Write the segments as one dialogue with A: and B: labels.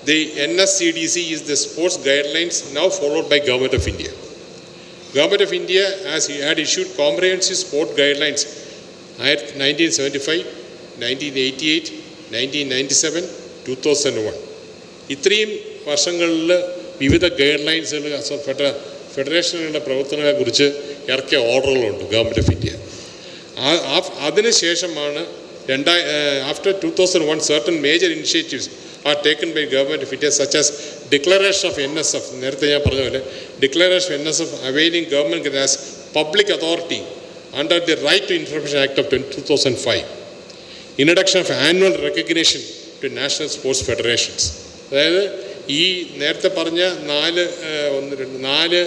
A: the NSCDC is the sports guidelines now followed by Government of India. Government of India had issued comprehensive sport guidelines 1975, 1988, 1997, 2001. ഇത്രയും വർഷങ്ങളിൽ വിവിധ guide ലൈൻസുകൾ ഫെഡറേഷനുകളുടെ പ്രവർത്തനങ്ങളെക്കുറിച്ച് ഇറക്കിയ ഓർഡറുകളുണ്ട് government of India. അതിനുശേഷമാണ് after 2001 certain major initiatives are taken by Government of India such as Declaration of NSF. നേരത്തെ ഞാൻ പറഞ്ഞ പോലെ Declaration of NSF availing government as public authority under the Right to Information Act of 2005. Introduction of annual recognition to national sports federations. അതായത് ഈ നേരത്തെ പറഞ്ഞ നാല്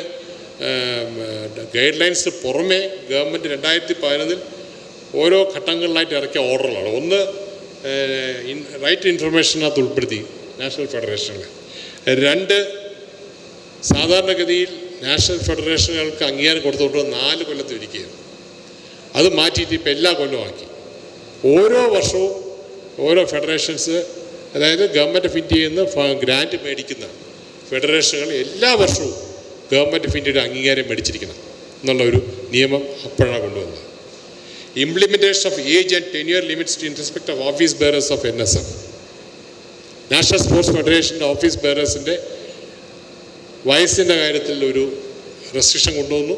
A: guide ലൈൻസിന് പുറമെ ഗവൺമെൻറ് 2011 ഓരോ ഘട്ടങ്ങളിലായിട്ട് ഇറക്കിയ ഓർഡറുകളാണ്. ഒന്ന് റൈറ്റ് ടു ഇൻഫർമേഷനകത്ത് ഉൾപ്പെടുത്തി നാഷണൽ ഫെഡറേഷനുകൾ. 2 സാധാരണഗതിയിൽ നാഷണൽ ഫെഡറേഷനുകൾക്ക് അംഗീകാരം കൊടുത്തുകൊണ്ട് 4 കൊല്ലത്തിൽ ഒരിക്കുകയാണ്. അത് മാറ്റിയിട്ട് ഇപ്പോൾ എല്ലാ കൊല്ലവും ആക്കി. ഓരോ വർഷവും ഓരോ ഫെഡറേഷൻസ്, അതായത് ഗവൺമെൻറ് ഓഫ് ഇന്ത്യയിൽ നിന്ന് ഗ്രാൻറ്റ് മേടിക്കുന്ന ഫെഡറേഷനുകൾ എല്ലാ വർഷവും ഗവൺമെൻറ് ഓഫ് ഇന്ത്യയുടെ അംഗീകാരം മേടിച്ചിരിക്കണം എന്നുള്ള ഒരു നിയമം അപ്പോഴാണ് കൊണ്ടുവന്നത്. Implementation of age and tenure limits in respect of office bearers of NSF. National sports ഫെഡറേഷൻ്റെ ഓഫീസ് ബെയറേഴ്സിൻ്റെ വയസ്സിൻ്റെ കാര്യത്തിൽ ഒരു റെസ്ട്രിക്ഷൻ കൊണ്ടുവന്നു,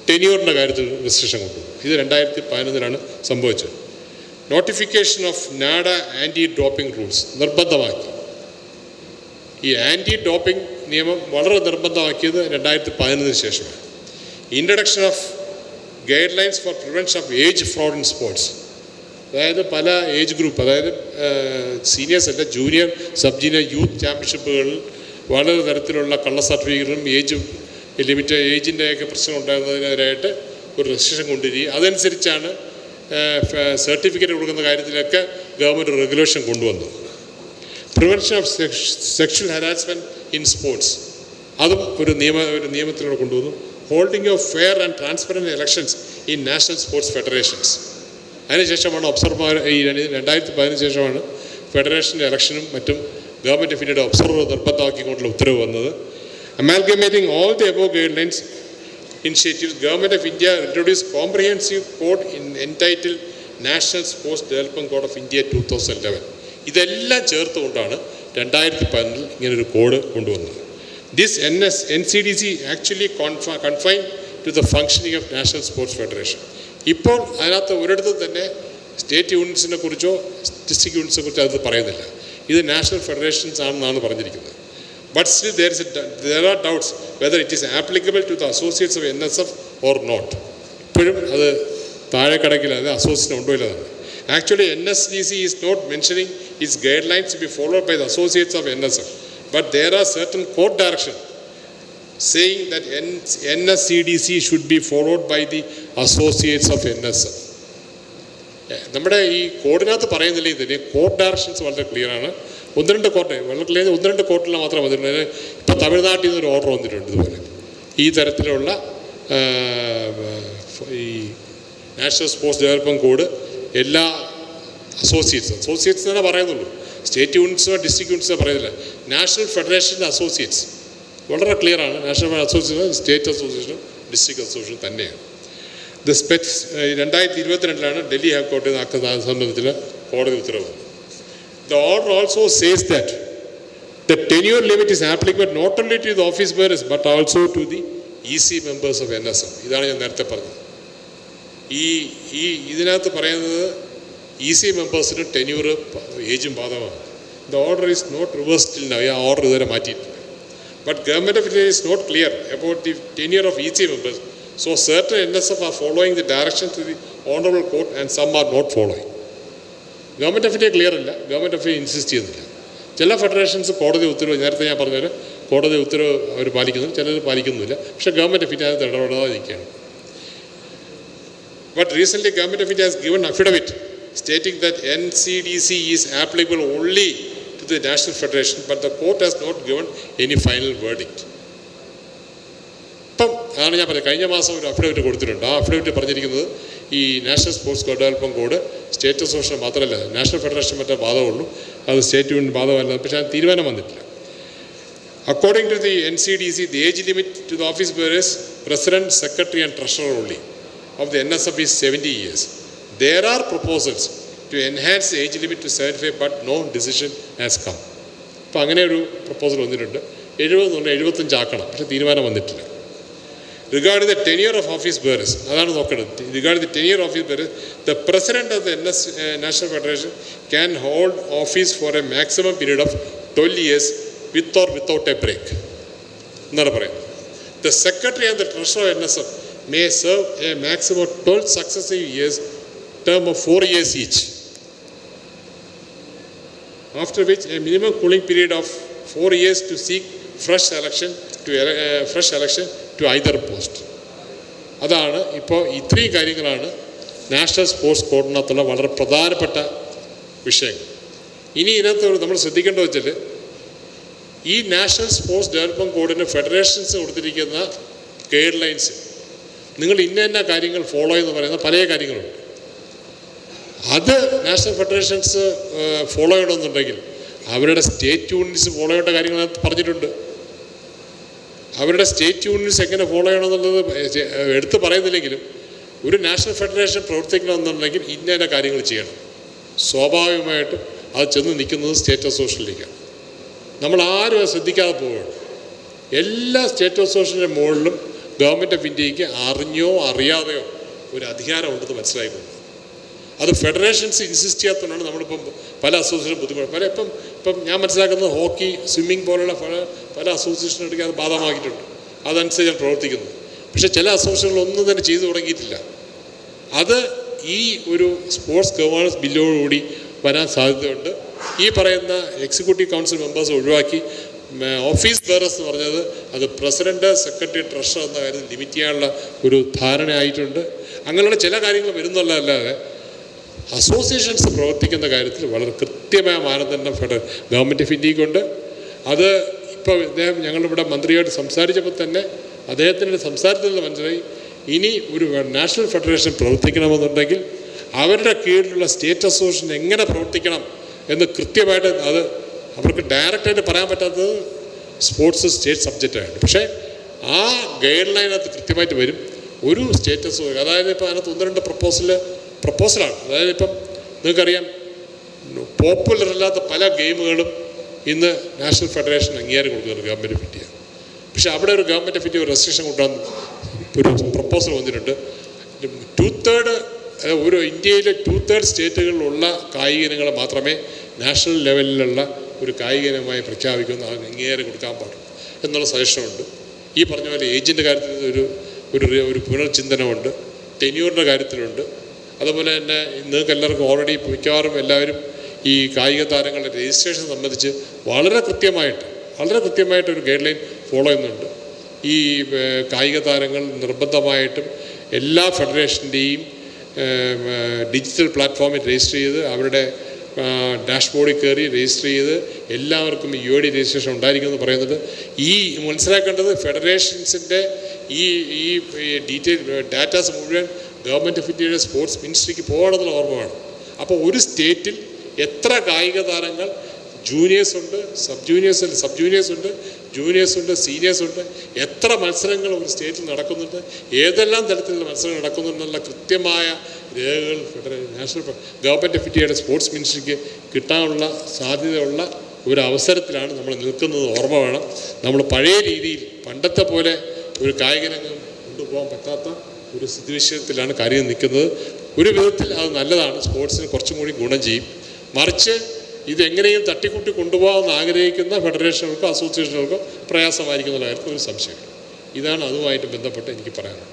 A: ടെന്യൂറിൻ്റെ കാര്യത്തിൽ റെസ്ട്രിക്ഷൻ കൊണ്ടുവന്നു. ഇത് 2011 സംഭവിച്ചത്. Notification of NADA anti doping rules നിർബന്ധമാക്കി. ഈ ആൻറ്റി ഡോപ്പിംഗ് നിയമം വളരെ നിർബന്ധമാക്കിയത് 2011 ശേഷമാണ്. Introduction of guidelines for prevention of age fraud in sports. അതായത് പല ഏജ് ഗ്രൂപ്പ്, അതായത് സീനിയേഴ്സ് അല്ല, ജൂനിയർ, സബ് ജൂനിയർ, യൂത്ത് ചാമ്പ്യൻഷിപ്പുകളിൽ വളരെ തരത്തിലുള്ള കള്ള സർട്ടിഫിക്കറ്റും ഏജിൻ്റെയൊക്കെ പ്രശ്നം ഉണ്ടാകുന്നതിനെതിരായിട്ട് ഒരു റെസ്ട്രിക്ഷൻ കൊണ്ടുവരിക. അതനുസരിച്ചാണ് സർട്ടിഫിക്കറ്റ് കൊടുക്കുന്ന കാര്യത്തിലൊക്കെ ഗവൺമെൻറ് റെഗുലേഷൻ കൊണ്ടുവന്നു. Prevention of sexual harassment in sports, അതും ഒരു നിയമത്തിലൂടെ കൊണ്ടുവന്നു. Holding of fair and transparent elections in national sports federations. അതിനുശേഷമാണ് ഒബ്സർവർ, ഈ 2011 ശേഷമാണ് ഫെഡറേഷൻ്റെ ഇലക്ഷനും മറ്റും ഗവൺമെൻറ് ഓഫ് ഇന്ത്യയുടെ ഒബ്സർവർ നിർബന്ധമാക്കിക്കൊണ്ടുള്ള ഉത്തരവ് വന്നത്. Amalgamating all the above guide lines initiatives, Government of India introduced comprehensive code entitled National Sports Development Code of India 2011. ഇതെല്ലാം ചേർത്തുകൊണ്ടാണ് 2011 ഇങ്ങനൊരു code കൊണ്ടുവന്നത്. This NCDC actually confined to the functioning of National Sports Federation. ഇപ്പോൾ അതിനകത്ത് ഒരിടത്തും തന്നെ state യൂണിറ്റ്സിനെ കുറിച്ചോ district യൂണിറ്റ്സിനെ കുറിച്ചോ അത് പറയുന്നില്ല. ഇത് നാഷണൽ ഫെഡറേഷൻസ് ആണെന്നാണ് പറഞ്ഞിരിക്കുന്നത്. But still there are doubts whether it is applicable to the associates of NSF or not. ഇപ്പോഴും അത് താഴെ കിടക്കില്ല, അത് അസോസിയേഷൻ ഉണ്ടോ ഇല്ലതാണ്. Actually, NSDC is not mentioning its guidelines to be followed by the associates of NSF. But there are certain court directions saying that NSCDC should be followed by the associates of NSF. നമ്മുടെ ഈ കോഡിനകത്ത് പറയുന്നില്ല, ഇതിന് court directions വളരെ ക്ലിയറാണ്. 1-2 court വളരെ clear, 1-2 കോർട്ടിൽ മാത്രം വന്നിട്ടുണ്ട്. ഇപ്പോൾ തമിഴ്നാട്ടിൽ നിന്നൊരു ഓർഡർ വന്നിട്ടുണ്ട് ഇതുപോലെ. ഈ തരത്തിലുള്ള ഈ നാഷണൽ സ്പോർട്സ് ഡെവലപ്മെൻറ്റ് കോഡ് എല്ലാ അസോസിയേറ്റ്സ് തന്നെ പറയുന്നുള്ളൂ. സ്റ്റേറ്റ് യൂണിറ്റ്സോ ഡിസ്ട്രിക്ട് യൂണിറ്റ്സോ പറയുന്നില്ല. നാഷണൽ ഫെഡറേഷൻ്റെ അസോസിയേറ്റ്സ് വളരെ ക്ലിയറാണ്. നാഷണൽ അസോസിയേഷൻ, സ്റ്റേറ്റ് അസോസിയേഷനും ഡിസ്ട്രിക്ട് അസോസിയേഷനും തന്നെയാണ്. 2022 ഡൽഹി ഹൈക്കോടതി സംബന്ധിച്ച കോടതി ഉത്തരവ്. The order also says that the tenure limit is applicable not only to the office bearers but also to the EC members of NSF. ഇതാണ് ഞാൻ നേരത്തെ പറഞ്ഞത്. ഇതിനകത്ത് പറയുന്നത് EC മെമ്പേഴ്സിന് ടെന്യൂർ ഏജും ബാധകമാണ്. The order is not reversed till now. ആ order ഇതുവരെ മാറ്റിയിട്ടില്ല. But Government of India is not clear about the tenure of EC members. So certain NSF are following the directions of the Honorable Court and some are not following. Government of India clear അല്ല, government of India insist ചെയ്യുന്നില്ല. ചില federations കോടതി ഉത്തരവ്, നേരത്തെ ഞാൻ പറഞ്ഞാൽ കോടതി ഉത്തരവ് അവർ പാലിക്കുന്നു, ചിലർ പാലിക്കുന്നില്ല. പക്ഷേ ഗവൺമെൻറ് ഓഫ് ഇന്ത്യ അത് ഇടപെടാതെ നിൽക്കുകയാണ്. But recently Government of India has given affidavit stating that NCDC is applicable only to the National Federation, but the court has not given any final verdict. ഇപ്പം അതാണ് ഞാൻ പറഞ്ഞത്, കഴിഞ്ഞ മാസം ഒരു അഫിഡവിറ്റ് കൊടുത്തിട്ടുണ്ട്. ആ അഫിഡവിറ്റ് പറഞ്ഞിരിക്കുന്നത് ഈ national sports development code state association മാത്രമല്ല, നാഷണൽ ഫെഡറേഷൻ മറ്റേ ബാധകമുള്ളൂ, അത് സ്റ്റേറ്റ് യൂണിയൻ ബാധകമല്ല. പക്ഷേ അത് തീരുമാനം വന്നിട്ടില്ല. According to the NCDC, the age limit to the office bearers, president, secretary and treasurer only of the NSF is 70 years. There are proposals to enhance the age limit to 75, but no decision has come. അപ്പോൾ അങ്ങനെ ഒരു proposal വന്നിട്ടുണ്ട്. 75 ആക്കണം, പക്ഷേ തീരുമാനം വന്നിട്ടില്ല. Regarding the tenure of office bearers, അതാണ് നോക്കേണ്ടത്. Regarding the tenure of office bearers, the president of the National Federation can hold office for a maximum period of 12 years with or without a break. എന്താണ് പറയുന്നത്? The secretary and the treasurer of NSF may serve a maximum of 12 successive years, term of 4 years each, after which a minimum cooling period of 4 years to seek fresh election to either post. അതാണ് ഇപ്പോൾ ഇത്രയും കാര്യങ്ങളാണ് national sports കോഡിനകത്തുള്ള വളരെ പ്രധാനപ്പെട്ട വിഷയങ്ങൾ. ഇനി ഇതിനകത്ത് നമ്മൾ ശ്രദ്ധിക്കേണ്ടത് വെച്ചാൽ ഈ നാഷണൽ സ്പോർട്സ് ഡെവലപ്മെൻറ്റ് കോഡിന് ഫെഡറേഷൻസ് കൊടുത്തിരിക്കുന്ന ഗൈഡ് ലൈൻസ്, നിങ്ങൾ ഇന്ന കാര്യങ്ങൾ ഫോളോ എന്ന് പറയുന്ന പല കാര്യങ്ങളുണ്ട്. അത് നാഷണൽ ഫെഡറേഷൻസ് ഫോളോ ചെയ്യണമെന്നുണ്ടെങ്കിൽ അവരുടെ സ്റ്റേറ്റ് യൂണിറ്റ്സ് ഫോളോ ചെയ്യേണ്ട കാര്യങ്ങൾ പറഞ്ഞിട്ടുണ്ട്. അവരുടെ സ്റ്റേറ്റ് യൂണിറ്റ്സ് എങ്ങനെ ഫോളോ ചെയ്യണമെന്നുള്ളത് എടുത്ത് പറയുന്നില്ലെങ്കിലും ഒരു നാഷണൽ ഫെഡറേഷൻ പ്രവർത്തിക്കണമെന്നുണ്ടെങ്കിൽ ഇന്ന കാര്യങ്ങൾ ചെയ്യണം. സ്വാഭാവികമായിട്ടും അത് ചെന്ന് നിൽക്കുന്നത് സ്റ്റേറ്റ് അസോസിയേഷനിലേക്കാണ്. നമ്മൾ ആരും ശ്രദ്ധിക്കാതെ പോവുകയാണ്. എല്ലാ സ്റ്റേറ്റ് അസോസിയേഷൻ്റെ മുകളിലും ഗവൺമെൻറ് ഓഫ് ഇന്ത്യക്ക് അറിഞ്ഞോ അറിയാതെയോ ഒരു അധികാരമുണ്ടെന്ന് മനസ്സിലായിക്കൊണ്ട് അത് ഫെഡറേഷൻസ് ഇൻസിസ്റ്റ് ചെയ്യാത്തതുകൊണ്ടാണ് നമ്മളിപ്പം പല അസോസിയേഷൻ ബുദ്ധിമുട്ട്. ഇപ്പം ഞാൻ മനസ്സിലാക്കുന്നത് ഹോക്കി, സ്വിമ്മിങ് പോലുള്ള പല അസോസിയേഷനുകൾക്ക് അത് ബാധകമാക്കിയിട്ടുണ്ട്. അതനുസരിച്ച് പ്രവർത്തിക്കുന്നത്. പക്ഷേ ചില അസോസിയേഷനുകളൊന്നും തന്നെ ചെയ്തു തുടങ്ങിയിട്ടില്ല. അത് ഈ ഒരു സ്പോർട്സ് ഗവേണൻസ് ബില്ലോടുകൂടി വരാൻ സാധ്യതയുണ്ട്. ഈ പറയുന്ന എക്സിക്യൂട്ടീവ് കൗൺസിൽ മെമ്പേഴ്സ് ഒഴിവാക്കി ഓഫീസ് ബെയറേഴ്സ് എന്ന് പറഞ്ഞത് അത് പ്രസിഡന്റ്, സെക്രട്ടറി, ട്രഷറർ എന്ന കാര്യത്തിൽ ലിമിറ്റ് ചെയ്യാനുള്ള ഒരു ധാരണയായിട്ടുണ്ട്. അങ്ങനെയുള്ള ചില കാര്യങ്ങൾ വരുന്നുള്ളതല്ലാതെ അസോസിയേഷൻസ് പ്രവർത്തിക്കുന്ന കാര്യത്തിൽ വളരെ കൃത്യമായ മാനദണ്ഡം ഗവൺമെൻറ് ഓഫ് ഇന്ത്യക്കുണ്ട്. അത് ഇപ്പോൾ ഇദ്ദേഹം ഞങ്ങളിവിടെ മന്ത്രിയായിട്ട് സംസാരിച്ചപ്പോൾ തന്നെ അദ്ദേഹത്തിൻ്റെ സംസാരത്തിൽ നിന്ന് മനസ്സിലായി, ഇനി ഒരു നാഷണൽ ഫെഡറേഷൻ പ്രവർത്തിക്കണമെന്നുണ്ടെങ്കിൽ അവരുടെ കീഴിലുള്ള സ്റ്റേറ്റ് അസോസിയേഷൻ എങ്ങനെ പ്രവർത്തിക്കണം എന്ന് കൃത്യമായിട്ട് അത് അവർക്ക് ഡയറക്റ്റായിട്ട് പറയാൻ പറ്റാത്തത് സ്പോർട്സ് സ്റ്റേറ്റ് സബ്ജക്റ്റായിട്ട്. പക്ഷേ ആ ഗൈഡ് ലൈനകത്ത് കൃത്യമായിട്ട് വരും. ഒരു സ്റ്റേറ്റ് അസോസിയേഷൻ, അതായത് ഇപ്പോൾ അതിനകത്ത് 1-2 പ്രപ്പോസലാണ്. അതായത് ഇപ്പം നിങ്ങൾക്കറിയാം, പോപ്പുലർ അല്ലാത്ത പല ഗെയിമുകളും ഇന്ന് നാഷണൽ ഫെഡറേഷൻ അംഗീകാരം കൊടുക്കുന്നത് ഗവൺമെൻറ് ഓഫ് ഇന്ത്യ. പക്ഷേ അവിടെ ഒരു ഗവൺമെൻറ് ഓഫ് ഇന്ത്യ ഒരു റെസ്ട്രിക്ഷൻ കൊണ്ടുവന്ന് ഒരു പ്രപ്പോസൽ വന്നിട്ടുണ്ട്. 2/3 ഒരു ഇന്ത്യയിലെ 2/3 സ്റ്റേറ്റുകളിലുള്ള കായിക ഇനങ്ങൾ മാത്രമേ നാഷണൽ ലെവലിലുള്ള ഒരു കായിക ഇനമായി പ്രഖ്യാപിക്കുന്ന അംഗീകാരം കൊടുക്കാൻ പാടുള്ളൂ എന്നുള്ള സജഷനുണ്ട്. ഈ പറഞ്ഞ പോലെ ഏജിൻ്റെ കാര്യത്തിൽ ഒരു പുനർചിന്തനമുണ്ട്, ടെന്യൂറിൻ്റെ കാര്യത്തിലുണ്ട്. അതുപോലെ തന്നെ നിങ്ങൾക്ക് എല്ലാവർക്കും ഓൾറെഡി മിക്കവാറും എല്ലാവരും ഈ കായിക താരങ്ങളുടെ രജിസ്ട്രേഷൻ സംബന്ധിച്ച് വളരെ കൃത്യമായിട്ട് ഒരു ഗൈഡ് ലൈൻ ഫോളോ ചെയ്യുന്നുണ്ട്. ഈ കായിക താരങ്ങൾ നിർബന്ധമായിട്ടും എല്ലാ ഫെഡറേഷൻ്റെയും ഡിജിറ്റൽ പ്ലാറ്റ്ഫോമിൽ രജിസ്റ്റർ ചെയ്ത് അവരുടെ ഡാഷ്ബോർഡിൽ കയറി രജിസ്റ്റർ ചെയ്ത് എല്ലാവർക്കും UID രജിസ്ട്രേഷൻ ഉണ്ടായിരിക്കുമെന്ന് പറയുന്നത്. ഈ മനസ്സിലാക്കേണ്ടത് ഫെഡറേഷൻസിൻ്റെ ഈ ഡീറ്റെയിൽ ഡാറ്റാസ് മുഴുവൻ ഗവൺമെൻറ് ഓഫ് ഇന്ത്യയുടെ സ്പോർട്സ് മിനിസ്ട്രിക്ക് പോകണമെന്നുള്ള ഓർമ്മ വേണം. അപ്പോൾ ഒരു സ്റ്റേറ്റിൽ എത്ര കായിക താരങ്ങൾ ജൂനിയേഴ്സ് ഉണ്ട്, സബ് ജൂനിയേഴ്സ് ഉണ്ട്, സീനിയേഴ്സ് ഉണ്ട്, എത്ര മത്സരങ്ങൾ ഒരു സ്റ്റേറ്റിൽ നടക്കുന്നുണ്ട്, ഏതെല്ലാം തരത്തിലുള്ള മത്സരങ്ങൾ നടക്കുന്നുണ്ടെന്നുള്ള കൃത്യമായ രേഖകൾ നാഷണൽ ഗവൺമെൻറ് ഓഫ് ഇന്ത്യയുടെ സ്പോർട്സ് മിനിസ്ട്രിക്ക് കിട്ടാനുള്ള സാധ്യതയുള്ള ഒരു അവസരത്തിലാണ് നമ്മൾ നിൽക്കുന്നത് ഓർമ്മ വേണം. നമ്മൾ പഴയ രീതിയിൽ പണ്ടത്തെ പോലെ ഒരു കായിക രംഗം കൊണ്ടുപോകാൻ പറ്റാത്ത ഒരു സ്ഥിതിവിശേഷത്തിലാണ് കാര്യം നിൽക്കുന്നത്. ഒരു വിധത്തിൽ അത് നല്ലതാണ്, സ്പോർട്സിന് കുറച്ചും കൂടി ഗുണം ചെയ്യും. മറിച്ച് ഇതെങ്ങനെയും തട്ടിക്കൂട്ടി കൊണ്ടുപോകാമെന്ന് ആഗ്രഹിക്കുന്ന ഫെഡറേഷനുകൾക്കോ അസോസിയേഷനുകൾക്കോ പ്രയാസമായിരിക്കും എന്നുള്ള കാര്യത്തിൽ ഒരു സംശയമില്ല. ഇതാണ് അതുമായിട്ട് ബന്ധപ്പെട്ട് എനിക്ക് പറയാനുള്ളത്.